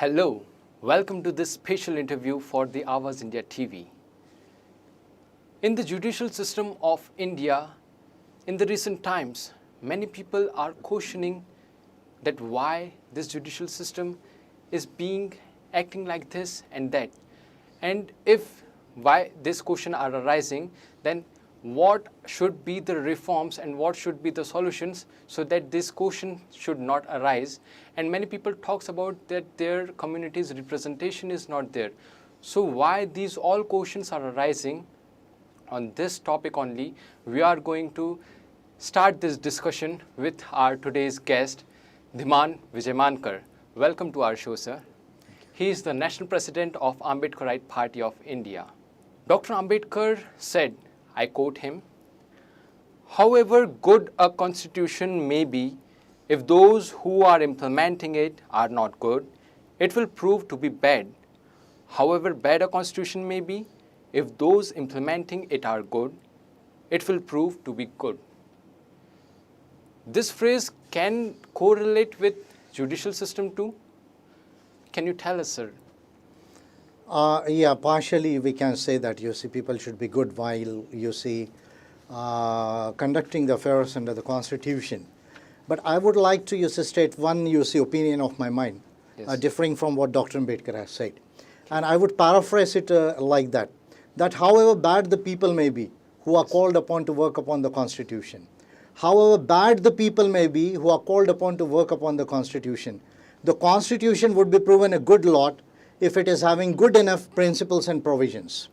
Hello, welcome to this special interview for the Awaaz India TV. In the judicial system of India, in the recent times, many people are questioning that why this judicial system is acting like this and that. And if why this question are arising, then what should be the reforms and what should be the solutions so that this question should not arise. And many people talks about that their community's representation is not there. So why these all questions are arising? On this topic only, we are going to start this discussion with our today's guest, Dhiman Vijaymankar. Welcome to our show, sir. He is the National President of Ambedkarite Party of India. Dr. Ambedkar said, I quote him, "However good a constitution may be, if those who are implementing it are not good, it will prove to be bad. However bad a constitution may be, if those implementing it are good, it will prove to be good." This phrase can correlate with judicial system too. Can you tell us, sir? Yeah, partially we can say that, people should be good while, conducting the affairs under the Constitution. But I would like to, state one, opinion of my mind, Yes. differing from what Dr. Ambedkar has said. And I would paraphrase it like that however bad the people may be who are called upon to work upon the Constitution, however bad the people may be who are called upon to work upon the Constitution would be proven a good lot if it is having good enough principles and provisions.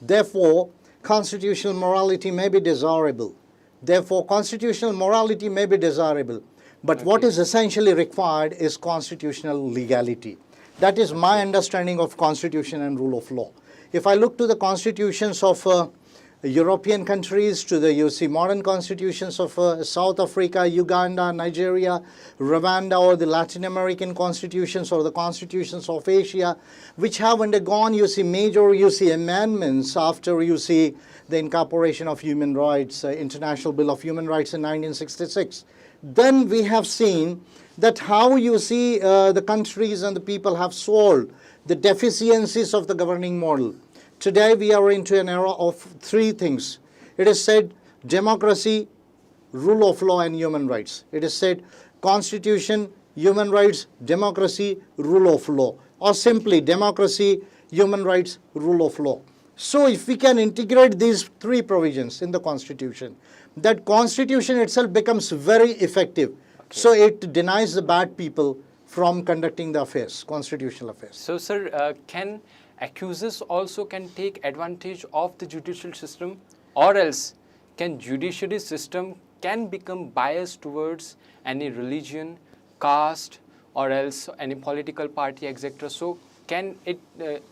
Therefore, constitutional morality may be desirable. But what is essentially required is constitutional legality. That is my understanding of constitution and rule of law. If I look to the constitutions of European countries, to the modern constitutions of South Africa, Uganda, Nigeria, Rwanda, or the Latin American constitutions, or the constitutions of Asia, which have undergone major amendments after the incorporation of human rights, International Bill of Human Rights in 1966. Then we have seen that how the countries and the people have solved the deficiencies of the governing model. Today we are into an era of three things. It is said democracy, rule of law, and human rights. It is said constitution, human rights, democracy, rule of law, or simply democracy, human rights, rule of law. So if we can integrate these three provisions in the constitution, that constitution itself becomes very effective. Okay. So it denies the bad people from conducting the affairs, constitutional affairs. So, sir, can accusers also can take advantage of the judicial system, or else can judiciary system can become biased towards any religion, caste, or else any political party, etc. So can it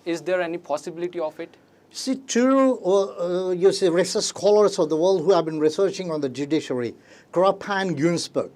is there any possibility of it? See, two research scholars of the world who have been researching on the judiciary, Krupp and Günzburg.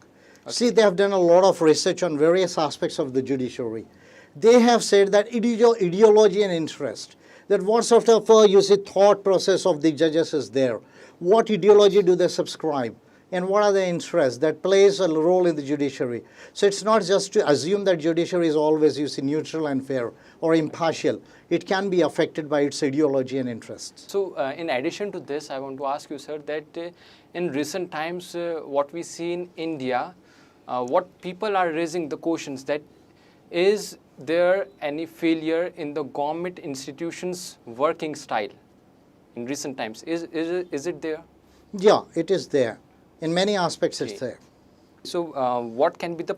Okay. See, they have done a lot of research on various aspects of the judiciary. They have said that ideology and interest, that what sort of thought process of the judges is there, what ideology do they subscribe, and what are the interests that plays a role in the judiciary. So it's not just to assume that judiciary is always neutral and fair or impartial. It can be affected by its ideology and interests. So in addition to this, I want to ask you, sir, that in recent times what we see in India, what people are raising the questions that is there any failure in the government institutions working style in recent times? Is it there? Yeah, it is there. In many aspects, Okay. it's there. So what can be the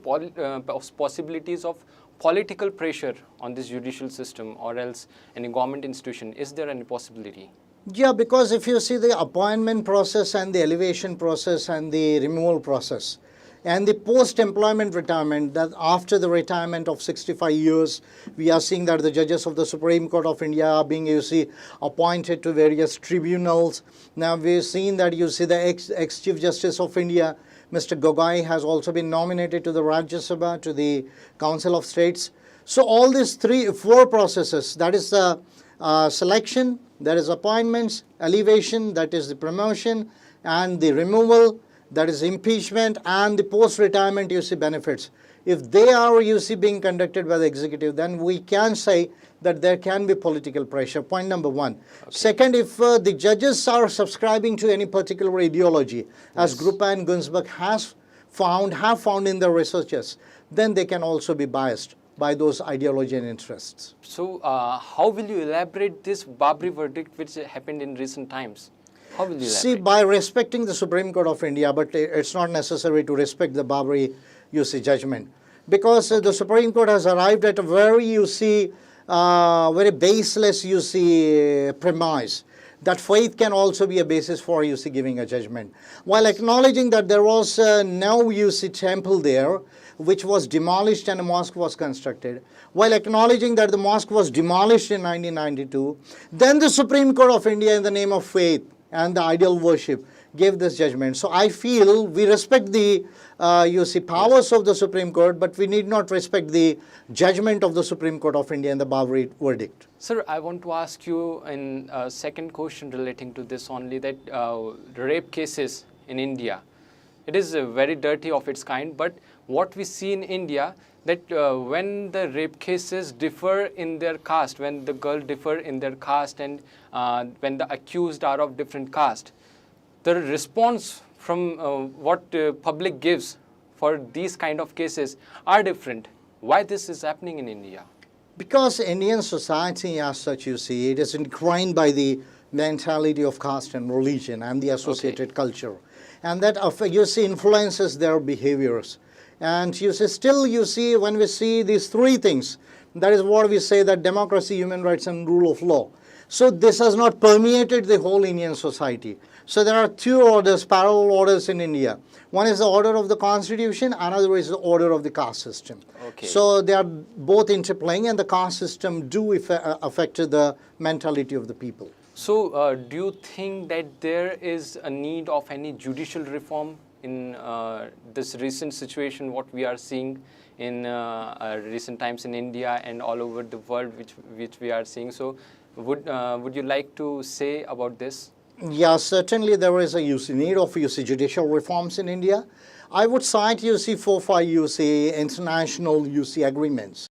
possibilities of political pressure on this judicial system or else any government institution? Is there any possibility? Yeah, because if you see the appointment process and the elevation process and the removal process, and the post-employment retirement, that after the retirement of 65 years, we are seeing that the judges of the Supreme Court of India are being, appointed to various tribunals. Now we've seen that, the ex-Chief Justice of India, Mr. Gogoi, has also been nominated to the Rajya Sabha, to the Council of States. So all these four processes, that is the selection, that is appointments, elevation, that is the promotion, and the removal, that is impeachment and the post-retirement benefits, if they are being conducted by the executive, then we can say that there can be political pressure. Point number one. Okay. Second, if the judges are subscribing to any particular ideology, as Gruppa and Günzburg have found in their researches, then they can also be biased by those ideology and interests. So how will you elaborate this Babri verdict which happened in recent times? How will you elaborate? See, by respecting the Supreme Court of India, but it's not necessary to respect the Babri judgment, because the Supreme Court has arrived at a very very baseless premise that faith can also be a basis for giving a judgment, while acknowledging that there was no temple there which was demolished and a mosque was constructed, while acknowledging that the mosque was demolished in 1992, then the Supreme Court of India, in the name of faith and the ideal worship, gave this judgment. So I feel we respect the powers of the Supreme Court, but we need not respect the judgment of the Supreme Court of India and the Babri verdict. Sir, I want to ask you in a second question relating to this only, that rape cases in India, it is very dirty of its kind, but what we see in India, that when the rape cases differ in their caste, when the girl differ in their caste and when the accused are of different caste, the response from what public gives for these kind of cases are different. Why this is happening in India? Because Indian society as such, it is ingrained by the mentality of caste and religion and the associated culture. And that, influences their behaviors. And still when we see these three things, that is what we say, that democracy, human rights and rule of law. So this has not permeated the whole Indian society. So there are two orders, parallel orders in India. One is the order of the constitution, another is the order of the caste system. Okay. So they are both interplaying, and the caste system do affect the mentality of the people. So do you think that there is a need of any judicial reform in this recent situation, what we are seeing in recent times in India and all over the world, which we are seeing? So would you like to say about this? Yeah, certainly there is a need of judicial reforms in India. I would cite 4 or 5 international agreements.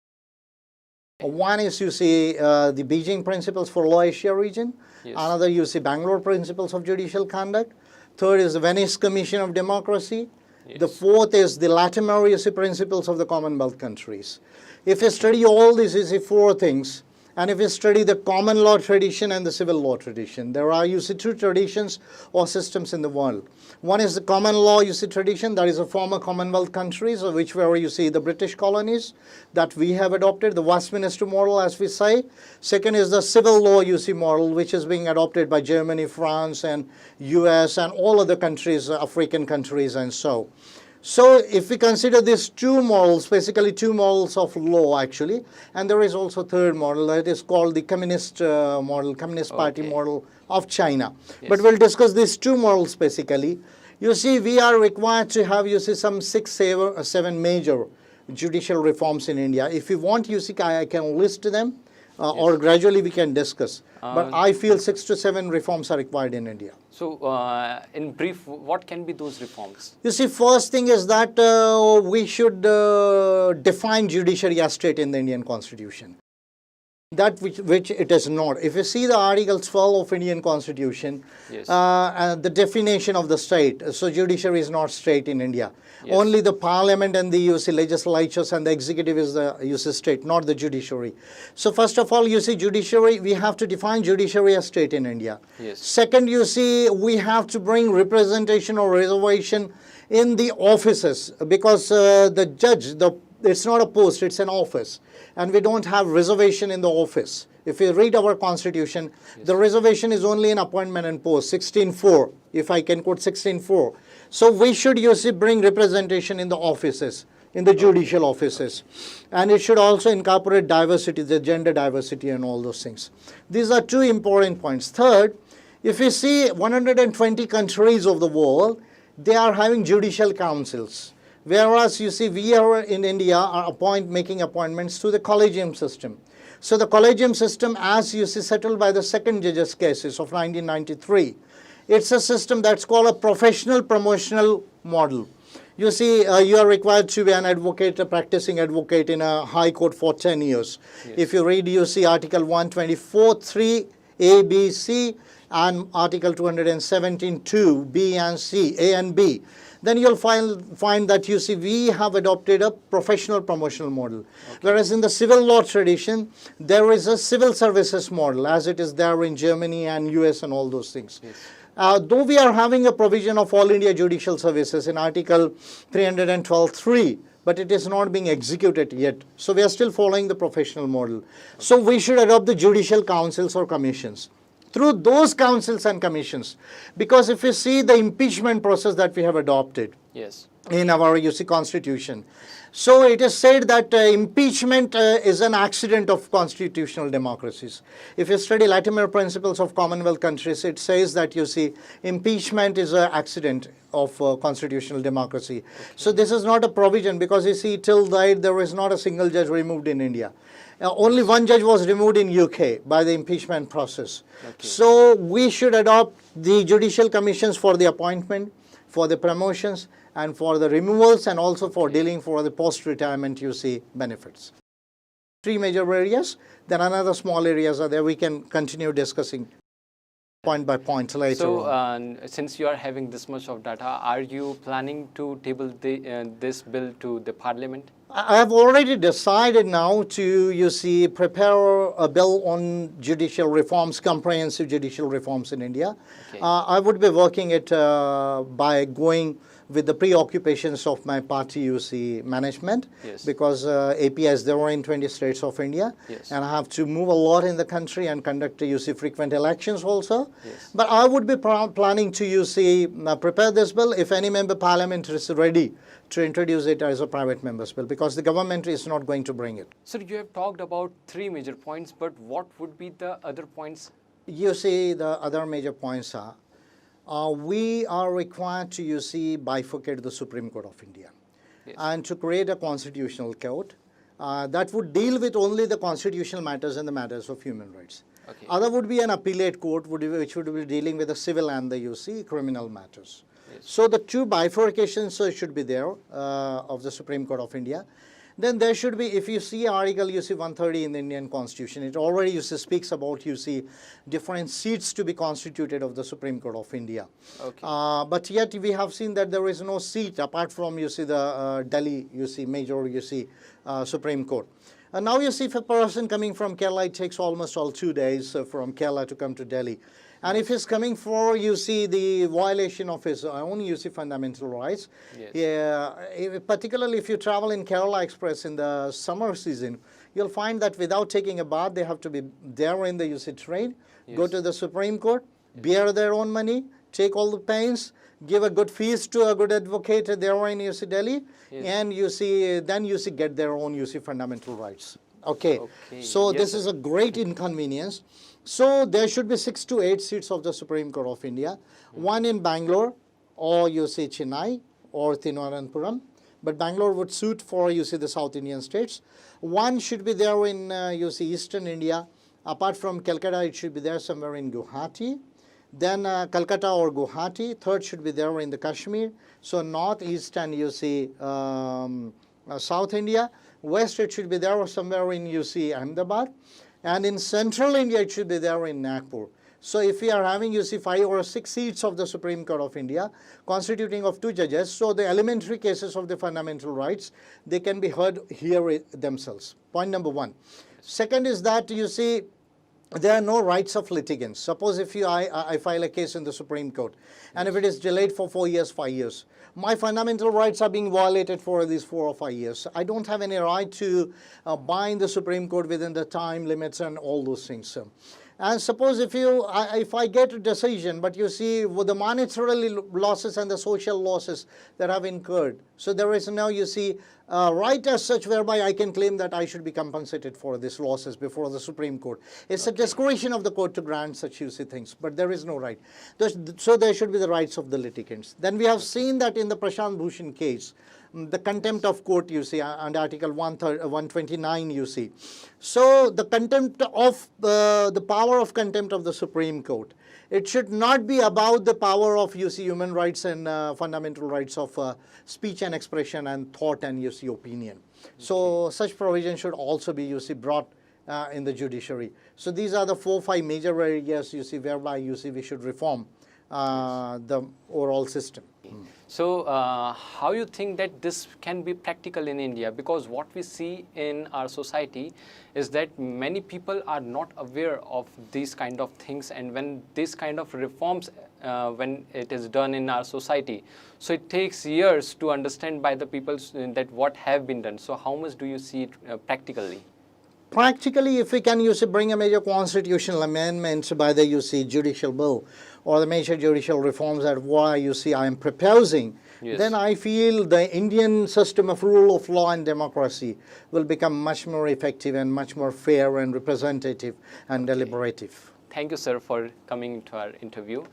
One is the Beijing Principles for Law Asia region. Yes. Another Bangalore Principles of Judicial Conduct. Third is the Venice Commission of Democracy. Yes. The fourth is the Latimer Principles of the Commonwealth countries. If you study all these 4 things, and if you study the common law tradition and the civil law tradition, there are 2 traditions or systems in the world. One is the common law tradition, that is the former Commonwealth countries, which were the British colonies that we have adopted, the Westminster model as we say. Second is the civil law model, which is being adopted by Germany, France and US and all other countries, African countries and so. So if we consider these 2 models, basically 2 models of law actually, and there is also third model that is called the Communist model, Communist Party model of China. Yes. But we'll discuss these 2 models basically. We are required to have some 6, 7 major judicial reforms in India. If you want, I can list them or gradually we can discuss. But I feel 6 to 7 reforms are required in India. So, in brief, what can be those reforms? First thing is that we should define judiciary as state in the Indian Constitution. That which it is not. If you see the Article 12 of Indian Constitution, yes. The definition of the state, so judiciary is not state in India. Yes. Only the parliament and the legislatures and the executive is the state, not the judiciary. So first of all, judiciary, we have to define judiciary as state in India. Yes. Second, we have to bring representation or reservation in the offices, because the judge, it's not a post, it's an office. And we don't have reservation in the office. If you read our constitution, yes. The reservation is only in appointment and post, 16.4, if I can quote 16.4. So we should bring representation in the offices, in the judicial offices. And it should also incorporate diversity, the gender diversity and all those things. These are 2 important points. Third, if you see 120 countries of the world, they are having judicial councils. Whereas we are in India are making appointments to the collegium system. So the collegium system, as settled by the second judge's cases of 1993, It's a system that's called a professional promotional model. You see, you are required to be an advocate, a practicing advocate in a high court for 10 years. Yes. If you read, you see Article 124, 3, A, B, C, and Article 217, 2, B and C, A and B. Then you'll find that you see we have adopted a professional promotional model. Okay. Whereas in the civil law tradition, there is a civil services model as it is there in Germany and US and all those things. Yes. Though we are having a provision of All India Judicial Services in Article 312(3), but it is not being executed yet. So we are still following the professional model. Okay. So we should adopt the judicial councils or commissions. Through those councils and commissions, because if you see the impeachment process that we have adopted Yes. in our constitution, so it is said that impeachment is an accident of constitutional democracies. If you study Latimer principles of Commonwealth countries, it says that impeachment is an accident of constitutional democracy. Okay. So this is not a provision, because you see till date there is not a single judge removed in India. Only one judge was removed in UK by the impeachment process. Okay. So we should adopt the judicial commissions for the appointment, for the promotions, and for the removals, and also for dealing for the post-retirement benefits. 3 major areas, then another small areas are there. We can continue discussing point by point later. So since you are having this much of data, are you planning to table this bill to the parliament? I have already decided now to, prepare a bill on judicial reforms, comprehensive judicial reforms in India. Okay. I would be working it by going with the preoccupations of my party, management. Yes. Because APIs, there are in 20 states of India. Yes. And I have to move a lot in the country and conduct, frequent elections also. Yes. But I would be planning to, prepare this bill if any member parliament is ready to introduce it as a private member's bill, because the government is not going to bring it. So you have talked about 3 major points, but what would be the other points? The other major points are, we are required to, bifurcate the Supreme Court of India. Yes. And to create a constitutional court that would deal with only the constitutional matters and the matters of human rights. Okay. Other would be an appellate court which would be dealing with the civil and the criminal matters. Yes. So the 2 bifurcations should be there of the Supreme Court of India. Then there should be, if you see Article 130 in the Indian Constitution, it already speaks about different seats to be constituted of the Supreme Court of India. Okay. But yet we have seen that there is no seat apart from the Delhi major Supreme Court. And now if a person coming from Kerala, it takes almost all 2 days from Kerala to come to Delhi. And if he's coming for, the violation of his own, fundamental rights, yes. Particularly if you travel in Kerala Express in the summer season, you'll find that without taking a bath, they have to be there in the train, yes. Go to the Supreme Court, yes. Bear their own money, take all the pains, give a good fees to a good advocate there in Delhi, yes. And then get their own fundamental rights. Okay. So yes, this is a great inconvenience. So there should be 6 to 8 seats of the Supreme Court of India, one in Bangalore or Chennai or Thiruvananthapuram, but Bangalore would suit for the South Indian states. One should be there in Eastern India. Apart from Calcutta, it should be there somewhere in Guwahati. Then Calcutta or Guwahati. Third should be there in the Kashmir. So North, East, and South India. West, it should be there somewhere in Ahmedabad. And in Central India, it should be there in Nagpur. So if we are having 5 or 6 seats of the Supreme Court of India, constituting of 2 judges, so the elementary cases of the fundamental rights, they can be heard here themselves. Point number 1. Second is that there are no rights of litigants. Suppose if I file a case in the Supreme Court, and if it is delayed for 4 years, 5 years, my fundamental rights are being violated for these 4 or 5 years. I don't have any right to bind the Supreme Court within the time limits and all those things. And suppose if I get a decision, but with the monetary losses and the social losses that have incurred, so there is now right as such whereby I can claim that I should be compensated for these losses before the Supreme Court. It's a discretion of the court to grant such things, but there is no right. So there should be the rights of the litigants. Then we have seen that in the Prashant Bhushan case, the contempt of court, you see, under Article 129, you see. So the contempt of the power of contempt of the Supreme Court. It should not be about the power of, you see, human rights and fundamental rights of speech and expression and thought and, you see, opinion. So such provision should also be, you see, brought in the judiciary. So these are the 4-5 major areas, you see, whereby, you see, we should reform the overall system. So how you think that this can be practical in India? Because what we see in our society is that many people are not aware of these kind of things, and when this kind of reforms, when it is done in our society, so it takes years to understand by the people that what have been done. So how much do you see it practically? Practically, if we can, you see, bring a major constitutional amendments by the, you see, judicial bill or the major judicial reforms that why, you see, I am proposing, Yes. then I feel the Indian system of rule of law and democracy will become much more effective and much more fair and representative and deliberative. Thank you, sir, for coming to our interview.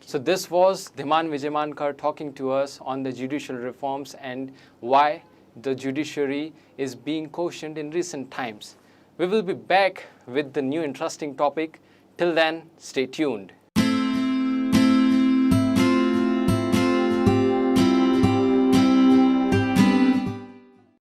So this was Dhiman Vijaymankar talking to us on the judicial reforms and why the judiciary is being cautioned in recent times. We will be back with the new interesting topic. Till then, stay tuned.